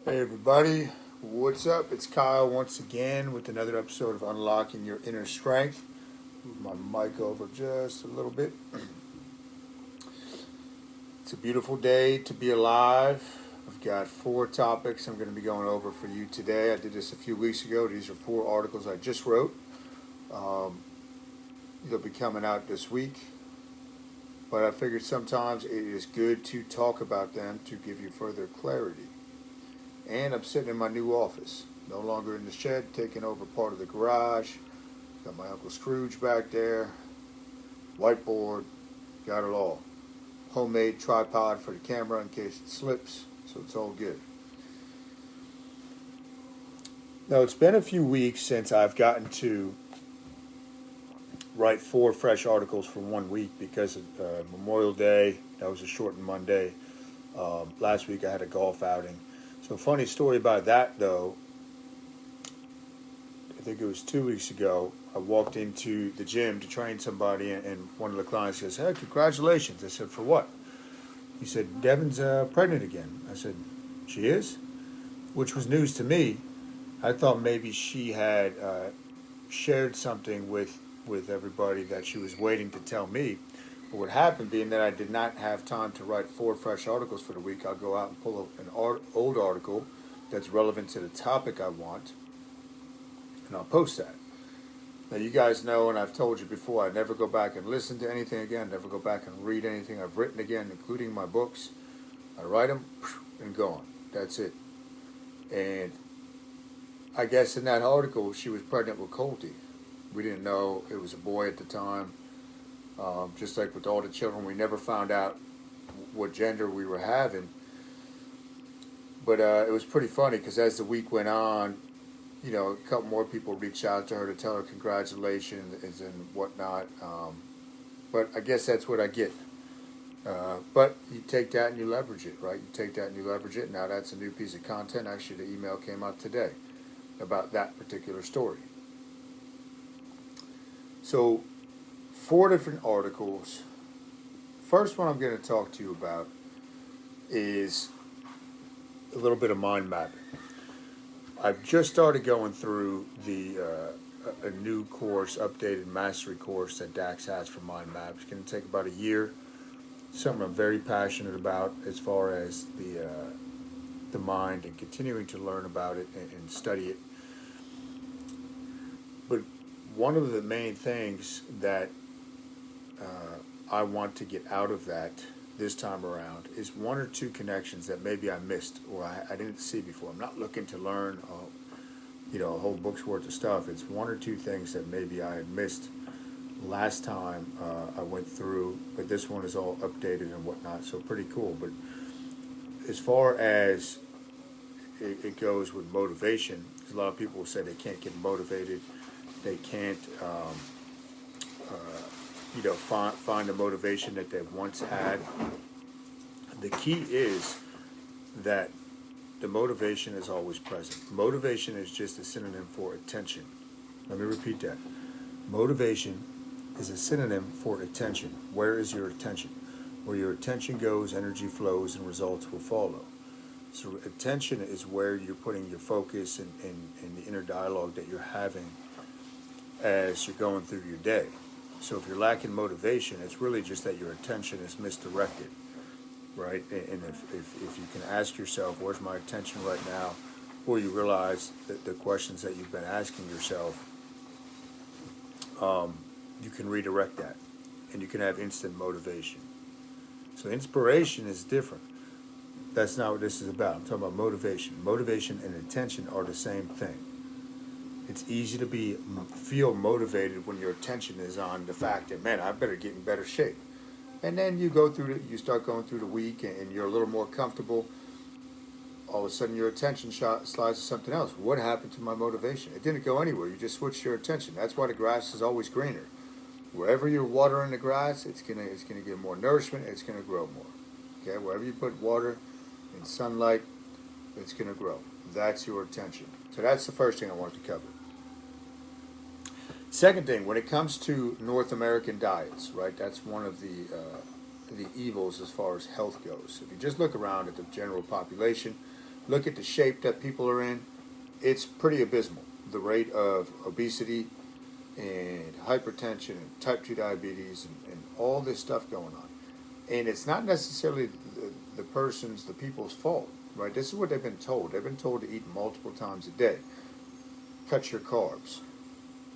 Hey everybody, what's up? It's Kyle once again with another episode of Unlocking Your Inner Strength. Move my mic over just a little bit. It's a beautiful day to be alive. I've got 4 topics I'm going to be going over for you today. I did this a few weeks ago. These are 4 articles I just wrote. They'll be coming out this week. But I figured sometimes it is good to talk about them to give you further clarity. And I'm sitting in my new office, no longer in the shed, taking over part of the garage. Got my Uncle Scrooge back there, whiteboard, got it all. Homemade tripod for the camera in case it slips, so it's all good. Now, it's been a few weeks since I've gotten to write 4 fresh articles for 1 week because of Memorial Day. That was a shortened Monday. Last week I had a golf outing. So funny story about that, though. I think it was 2 weeks ago. I walked into the gym to train somebody, and one of the clients says, "Hey, congratulations." I said, "For what?" He said, "Devin's pregnant again." I said, "She is?" Which was news to me. I thought maybe she had shared something with everybody that she was waiting to tell me. But what happened, being that I did not have time to write 4 fresh articles for the week, I'll go out and pull up an old article that's relevant to the topic I want, and I'll post that. Now, you guys know, and I've told you before, I never go back and listen to anything again, never go back and read anything I've written again, including my books. I write them and gone. That's it. And I guess in that article, she was pregnant with Colty. We didn't know it was a boy at the time. Just like with all the children, we never found out what gender we were having. But it was pretty funny because as the week went on, you know, a couple more people reached out to her to tell her congratulations and whatnot. But I guess that's what I get. But you take that and you leverage it, right? You take that and you leverage it. Now that's a new piece of content. Actually, the email came out today about that particular story. So, 4 different articles. First one I'm going to talk to you about is a little bit of mind mapping. I've just started going through a new course, updated mastery course that Dax has for mind maps. It's going to take about a year. Something I'm very passionate about as far as the mind and continuing to learn about it and study it. But one of the main things that I want to get out of that this time around is 1 or 2 connections that maybe I missed or I didn't see before. I'm not looking to learn, a whole book's worth of stuff. It's 1 or 2 things that maybe I had missed last time I went through, but this one is all updated and whatnot, so pretty cool. But as far as it goes with motivation, because a lot of people say they can't get motivated, they can't find the motivation that they once had. The key is that the motivation is always present. Motivation is just a synonym for attention. Let me repeat that. Motivation is a synonym for attention. Where is your attention? Where your attention goes, energy flows, and results will follow. So attention is where you're putting your focus and the inner dialogue that you're having as you're going through your day. So if you're lacking motivation, it's really just that your attention is misdirected, right? And if you can ask yourself, where's my attention right now? Or you realize that the questions that you've been asking yourself, you can redirect that. And you can have instant motivation. So inspiration is different. That's not what this is about. I'm talking about motivation. Motivation and attention are the same thing. It's easy to feel motivated when your attention is on the fact that, man, I better get in better shape. And then you start going through the week and you're a little more comfortable. All of a sudden your attention slides to something else. What happened to my motivation? It didn't go anywhere. You just switched your attention. That's why the grass is always greener. Wherever you're watering the grass, it's gonna get more nourishment. It's gonna grow more. Okay, wherever you put water and sunlight, it's gonna grow. That's your attention. So that's the first thing I wanted to cover. Second thing, when it comes to North American diets, right, that's one of the evils as far as health goes. If you just look around at the general population, look at the shape that people are in, it's pretty abysmal. The rate of obesity and hypertension and type 2 diabetes and all this stuff going on. And it's not necessarily the people's fault, right? This is what they've been told. They've been told to eat multiple times a day. Cut your carbs,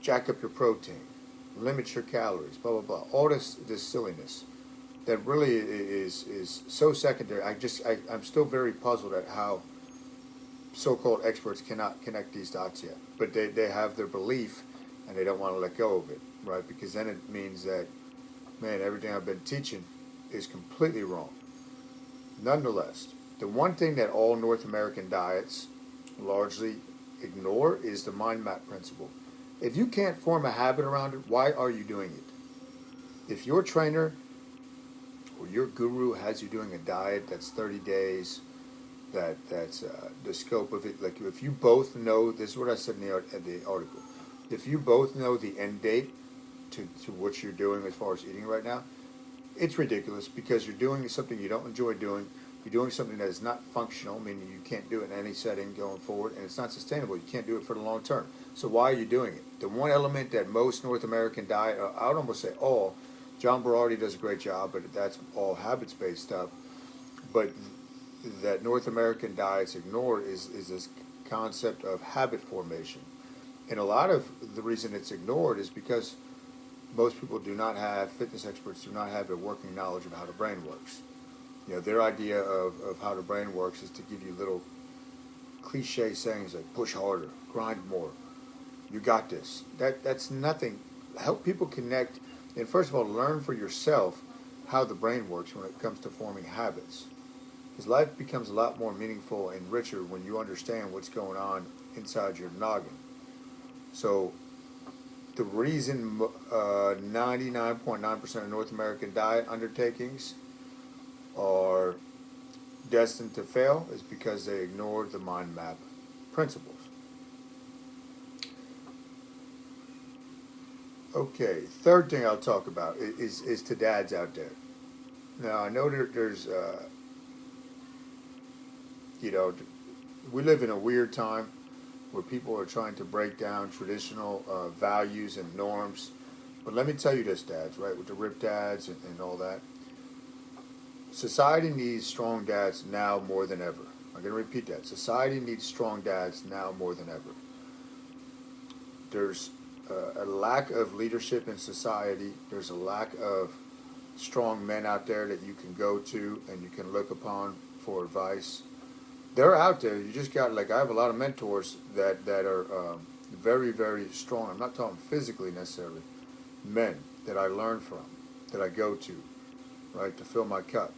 jack up your protein, limit your calories, blah, blah, blah. All this silliness that really is so secondary. I'm still very puzzled at how so-called experts cannot connect these dots yet. But they have their belief and they don't want to let go of it, right? Because then it means that, man, everything I've been teaching is completely wrong. Nonetheless, the one thing that all North American diets largely ignore is the mind map principle. If you can't form a habit around it, why are you doing it? If your trainer or your guru has you doing a diet that's 30 days, that's the scope of it. Like if you both know, this is what I said in the article, if you both know the end date to what you're doing as far as eating right now, it's ridiculous because you're doing something you don't enjoy doing. You're doing something that is not functional, meaning you can't do it in any setting going forward, and it's not sustainable. You can't do it for the long term. So why are you doing it? The one element that most North American diet, I would almost say all, John Berardi does a great job, but that's all habits-based stuff. But that North American diets ignore is this concept of habit formation. And a lot of the reason it's ignored is because most people do not have, fitness experts do not have a working knowledge of how the brain works. You know, their idea of how the brain works is to give you little cliche sayings like push harder, grind more, you got this. That's nothing. Help people connect and first of all learn for yourself how the brain works when it comes to forming habits. Because life becomes a lot more meaningful and richer when you understand what's going on inside your noggin. So the reason 99.9% of North American diet undertakings are destined to fail is because they ignore the mind map principles. Okay, third thing I'll talk about is to dads out there. Now, I know there's, we live in a weird time where people are trying to break down traditional values and norms. But let me tell you this, dads, right, with the ripped dads and all that. Society needs strong dads now more than ever. I'm going to repeat that. Society needs strong dads now more than ever. There's a lack of leadership in society. There's a lack of strong men out there that you can go to and you can look upon for advice. They're out there. You just got, I have a lot of mentors that are very, very strong. I'm not talking physically necessarily. Men that I learn from, that I go to, right, to fill my cup.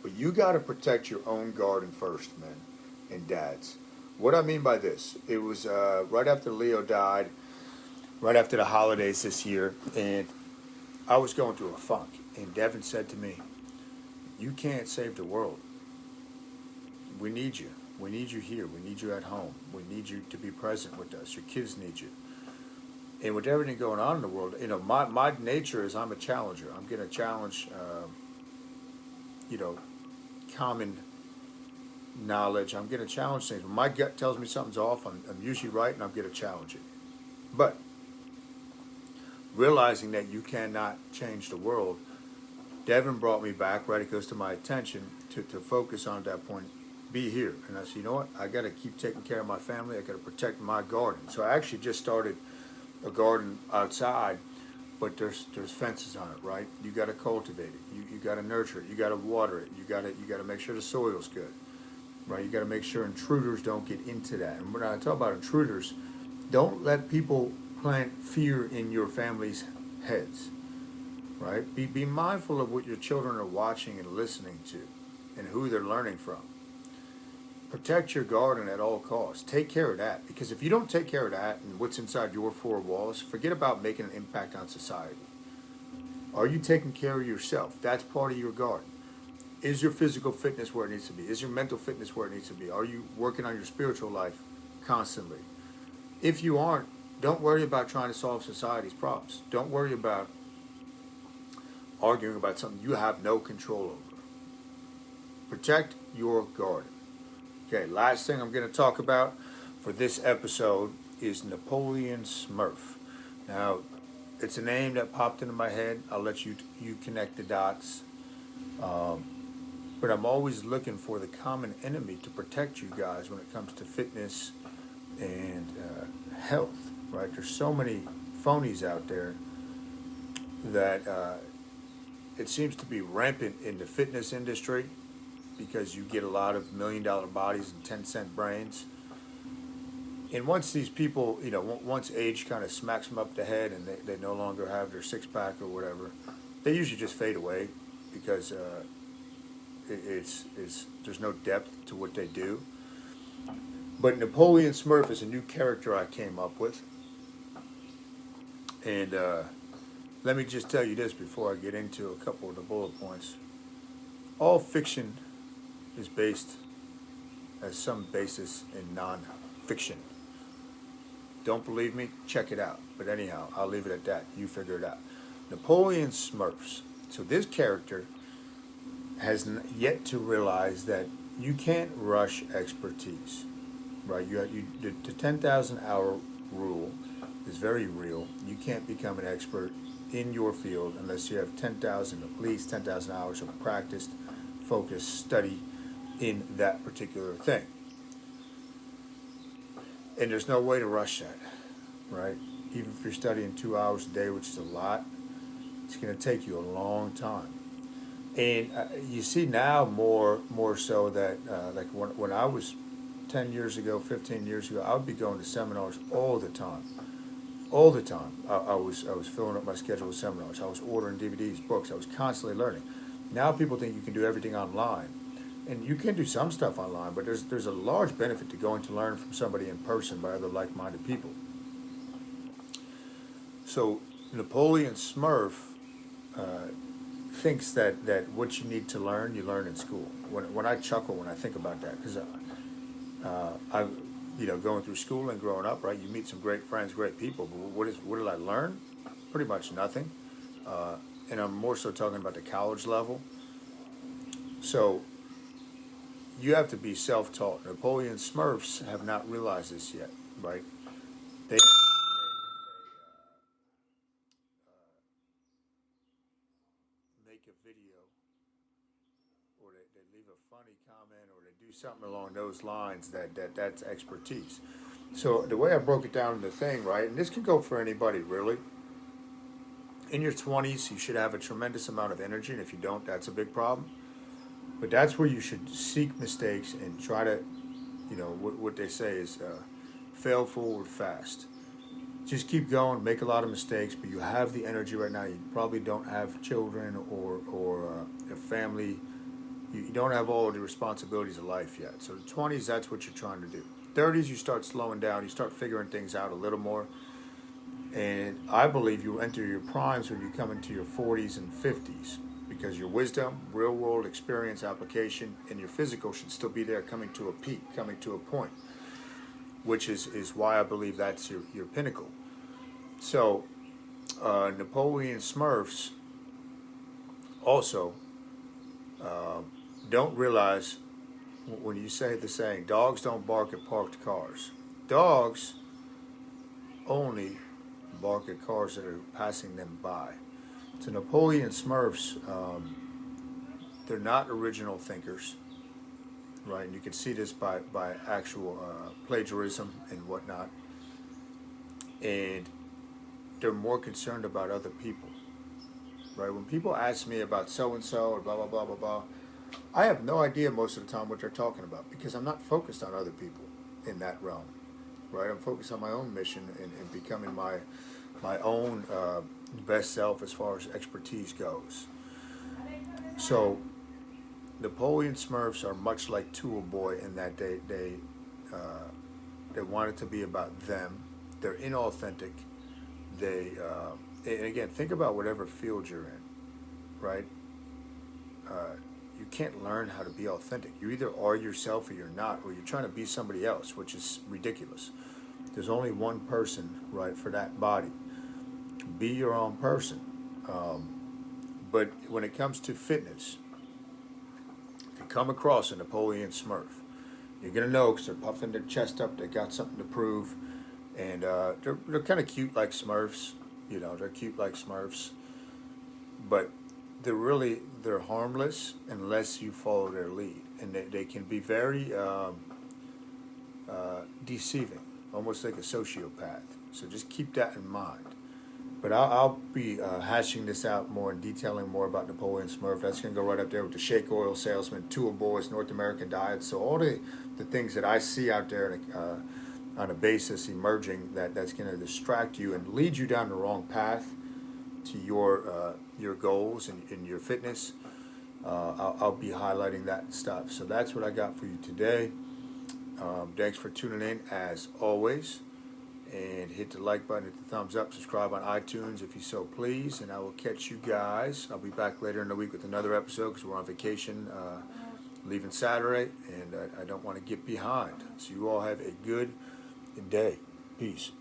But you got to protect your own garden first, men and dads. What I mean by this, it was right after Leo died, right after the holidays this year, and I was going through a funk. And Devin said to me, you can't save the world. We need you. We need you here. We need you at home. We need you to be present with us. Your kids need you. And with everything going on in the world, my nature is I'm a challenger. I'm going to challenge, common knowledge. I'm going to challenge things. When my gut tells me something's off, I'm usually right, and I'm going to challenge it. But realizing that you cannot change the world, Devin brought me back, right? It goes to my attention to focus on that point. Be here. And I said, you know what? I got to keep taking care of my family. I got to protect my garden. So I actually just started a garden outside, but there's fences on it, right? You got to cultivate it. You got to nurture it. You got to water it. You got to make sure the soil's good, right? You got to make sure intruders don't get into that. And when I talk about intruders, don't let people plant fear in your family's heads, right? Be mindful of what your children are watching and listening to, and who they're learning from. Protect your garden at all costs. Take care of that. Because if you don't take care of that and what's inside your four walls, forget about making an impact on society. Are you taking care of yourself? That's part of your garden. Is your physical fitness where it needs to be? Is your mental fitness where it needs to be? Are you working on your spiritual life constantly? If you aren't, don't worry about trying to solve society's problems. Don't worry about arguing about something you have no control over. Protect your garden. Okay, last thing I'm going to talk about for this episode is Napoleon SMURF. Now, it's a name that popped into my head. I'll let you connect the dots. But I'm always looking for the common enemy to protect you guys when it comes to fitness and health, right? There's so many phonies out there that it seems to be rampant in the fitness industry because you get a lot of $1 million bodies and 10-cent brains. And once these people, once age kind of smacks them up the head and they no longer have their six-pack or whatever, they usually just fade away because it's there's no depth to what they do. But Napoleon SMURF is a new character I came up with. And let me just tell you this before I get into a couple of the bullet points. All fiction is has some basis in non-fiction. Don't believe me? Check it out. But anyhow, I'll leave it at that. You figure it out. Napoleon SMURFs. So this character has yet to realize that you can't rush expertise, right? The 10,000 hour rule is very real. You can't become an expert in your field unless you have at least 10,000 hours of practiced, focused study in that particular thing. And there's no way to rush that, right? Even if you're studying 2 hours a day, which is a lot, it's going to take you a long time. And you see now more so that like when I was 10 years ago, 15 years ago, I would be going to seminars all the time. All the time. I was filling up my schedule with seminars. I was ordering DVDs, books. I was constantly learning. Now people think you can do everything online. And you can do some stuff online, but there's a large benefit to going to learn from somebody in person by other like-minded people. So Napoleon SMURF thinks that what you need to learn, you learn in school. When I chuckle when I think about that, because I going through school and growing up, right, you meet some great friends, great people, but what did I learn? Pretty much nothing. And I'm more so talking about the college level. So you have to be self-taught. Napoleon SMURFs have not realized this yet, right? They make a video, or they leave a funny comment, or they do something along those lines that's expertise. So the way I broke it down in the thing, right, and this can go for anybody really. In your 20s, you should have a tremendous amount of energy, and if you don't, that's a big problem. But that's where you should seek mistakes and try to, what they say is fail forward fast. Just keep going, make a lot of mistakes, but you have the energy right now. You probably don't have children or a family. You don't have all the responsibilities of life yet. So the 20s, that's what you're trying to do. 30s, you start slowing down. You start figuring things out a little more. And I believe you enter your primes when you come into your 40s and 50s. Because your wisdom, real-world experience, application, and your physical should still be there, coming to a peak, coming to a point, which is why I believe that's your pinnacle. So, Napoleon SMURFs also don't realize when you say the saying, dogs don't bark at parked cars. Dogs only bark at cars that are passing them by. So Napoleon SMURFs, they're not original thinkers, right? And you can see this by actual plagiarism and whatnot. And they're more concerned about other people, right? When people ask me about so-and-so or blah, blah, blah, blah, blah, I have no idea most of the time what they're talking about because I'm not focused on other people in that realm, right? I'm focused on my own mission and becoming my own best self as far as expertise goes. So Napoleon SMURFs are much like Tool Boy in that they want it to be about them. They're inauthentic. And again, think about whatever field you're in, right? You can't learn how to be authentic. You either are yourself or you're not, or you're trying to be somebody else, which is ridiculous. There's only one person, right, for that body. Be your own person. But when it comes to fitness, if you come across a Napoleon SMURF, You're gonna know because they're puffing their chest up. They got something to prove, and they're kind of cute like Smurfs. You know, they're cute like Smurfs, but they're harmless unless you follow their lead, and they can be very deceiving, almost like a sociopath. So just keep that in mind. But I'll be hashing this out more and detailing more about Napoleon SMURF. That's going to go right up there with the shake oil salesman, Tool Boys, North American diet. So all the things that I see out there on a basis emerging that's going to distract you and lead you down the wrong path to your goals and your fitness. I'll be highlighting that stuff. So that's what I got for you today. Thanks for tuning in as always. And hit the like button, hit the thumbs up, subscribe on iTunes if you so please, and I will catch you guys. I'll be back later in the week with another episode because we're on vacation, leaving Saturday, and I don't want to get behind. So you all have a good day. Peace.